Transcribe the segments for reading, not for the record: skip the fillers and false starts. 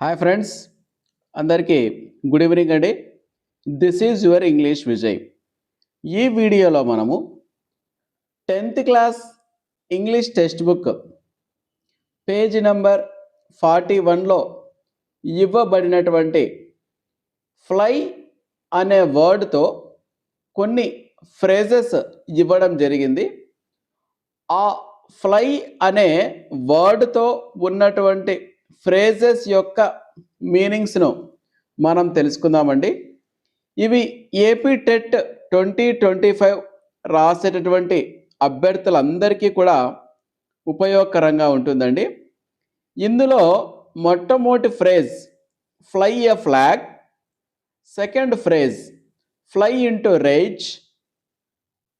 Hi friends, అందరికీ good evening అండి. This is your English Vijay. ఈ వీడియోలో మనము 10th class English text book page number 41లో ఇవ్వబడినటువంటి ఫ్లై అనే వర్డ్తో కొన్ని ఫ్రేజెస్ ఇవ్వడం జరిగింది. ఆ ఫ్లై అనే వర్డ్తో ఉన్నటువంటి ఫ్రేజెస్ యొక్క మీనింగ్స్ను మనం తెలుసుకుందామండి. ఇవి ఏపీ టెట్ 2025 రాసేటటువంటి అభ్యర్థులందరికీ కూడా ఉపయోగకరంగా ఉంటుందండి. ఇందులో మొట్టమొదటి phrase fly a flag, second phrase fly into rage,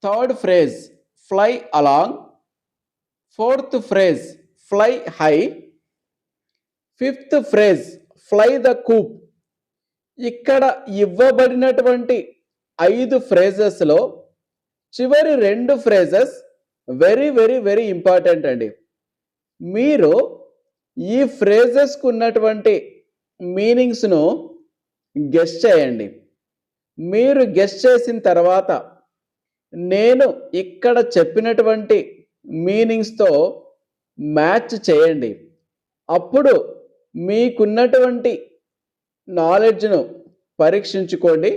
third phrase fly along, fourth phrase fly high, fifth phrase fly the coop. ఇక్కడ ఇవ్వబడినటువంటి 5 ఫ్రేజెస్లో చివరి 2 phrases very very very important అండి. మీరు ఈ ఫ్రేజెస్కు ఉన్నటువంటి మీనింగ్స్ను గెస్ చేయండి. మీరు గెస్ చేసిన తర్వాత నేను ఇక్కడ చెప్పినటువంటి మీనింగ్స్తో మ్యాచ్ చేయండి. అప్పుడు మీకున్నటువంటి నాలెడ్జ్ను పరీక్షించుకోండి.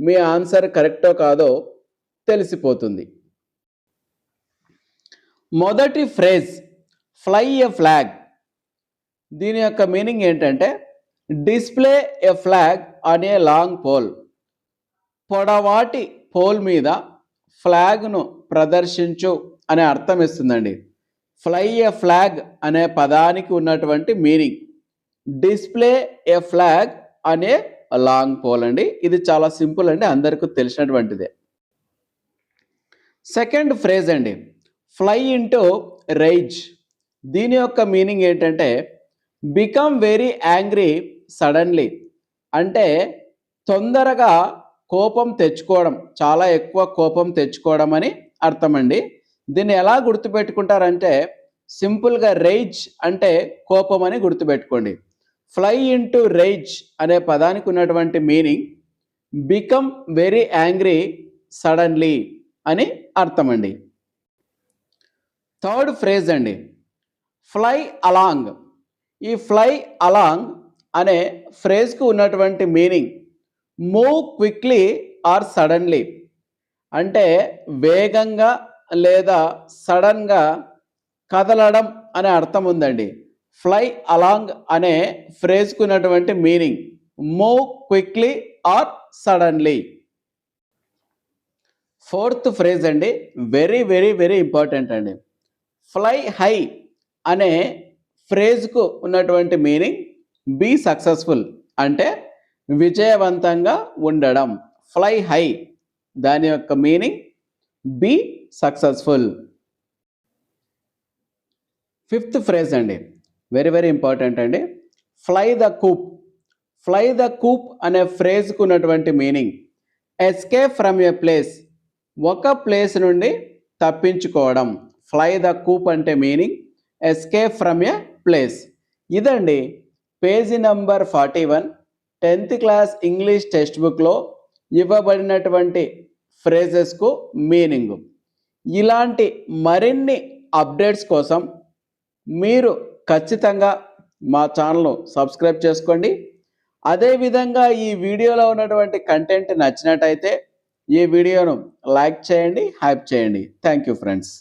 మీ ఆన్సర్ కరెక్టో కాదో తెలిసిపోతుంది. మొదటి ఫ్రేజ్ ఫ్లై ఎ ఫ్లాగ్. దీని యొక్క మీనింగ్ ఏంటంటే display a flag on a long pole. పొడవాటి పోల్ మీద ఫ్లాగ్ను ప్రదర్శించు అనే అర్థం ఇస్తుందండి. ఫ్లై ఎ ఫ్లాగ్ అనే పదానికి ఉన్నటువంటి మీనింగ్ డిస్ప్లే ఎ ఫ్లాగ్ అనే లాంగ్ పోల్ అండి. ఇది చాలా సింపుల్ అండి, అందరికీ తెలిసినటువంటిదే. సెకండ్ ఫ్రేజ్ అండి ఫ్లై ఇంటూ రేజ్. దీని యొక్క మీనింగ్ ఏంటంటే బికమ్ వెరీ యాంగ్రీ సడన్లీ. అంటే తొందరగా కోపం తెచ్చుకోవడం, చాలా ఎక్కువ కోపం తెచ్చుకోవడం అని అర్థం అండి. దీన్ని ఎలా గుర్తుపెట్టుకుంటారంటే సింపుల్గా రేజ్ అంటే కోపం అని గుర్తుపెట్టుకోండి. ఫ్లై ఇంటూ రేజ్ అనే పదానికి ఉన్నటువంటి meaning become very angry suddenly అని అర్థం అండి. థర్డ్ ఫ్రేజ్ అండి ఫ్లై అలాంగ్. ఈ ఫ్లై అలాంగ్ అనే ఫ్రేజ్కు ఉన్నటువంటి meaning move quickly or suddenly. అంటే వేగంగా లేదా సడన్గా కదలడం అనే అర్థం ఉందండి. ఫ్లై అలాంగ్ అనే ఫ్రేజ్కు ఉన్నటువంటి meaning move quickly or suddenly. Fourth phrase అండి వెరీ వెరీ వెరీ ఇంపార్టెంట్ అండి. ఫ్లై హై అనే ఫ్రేజ్కు ఉన్నటువంటి మీనింగ్ బీ సక్సెస్ఫుల్. అంటే విజయవంతంగా ఉండడం. ఫ్లై హై దాని యొక్క meaning be successful. Fifth phrase అండి వెరీ వెరీ ఇంపార్టెంట్ అండి. Fly the coop. Fly the coop అనే ఫ్రేజ్కు ఉన్నటువంటి meaning escape from a place. ఒక ప్లేస్ నుండి తప్పించుకోవడం. ఫ్లై ద కూప్ అంటే meaning escape from a place. ఇదండి page number 41 10th class English text బుక్లో ఇవ్వబడినటువంటి ఫ్రేజెస్కు మీనింగ్. ఇలాంటి మరిన్ని అప్డేట్స్ కోసం మీరు ఖచ్చితంగా మా ఛానల్ను సబ్స్క్రైబ్ చేసుకోండి. అదేవిధంగా ఈ వీడియోలో ఉన్నటువంటి కంటెంట్ నచ్చినట్టయితే ఈ వీడియోను లైక్ చేయండి, హైప్ చేయండి. Thank you friends.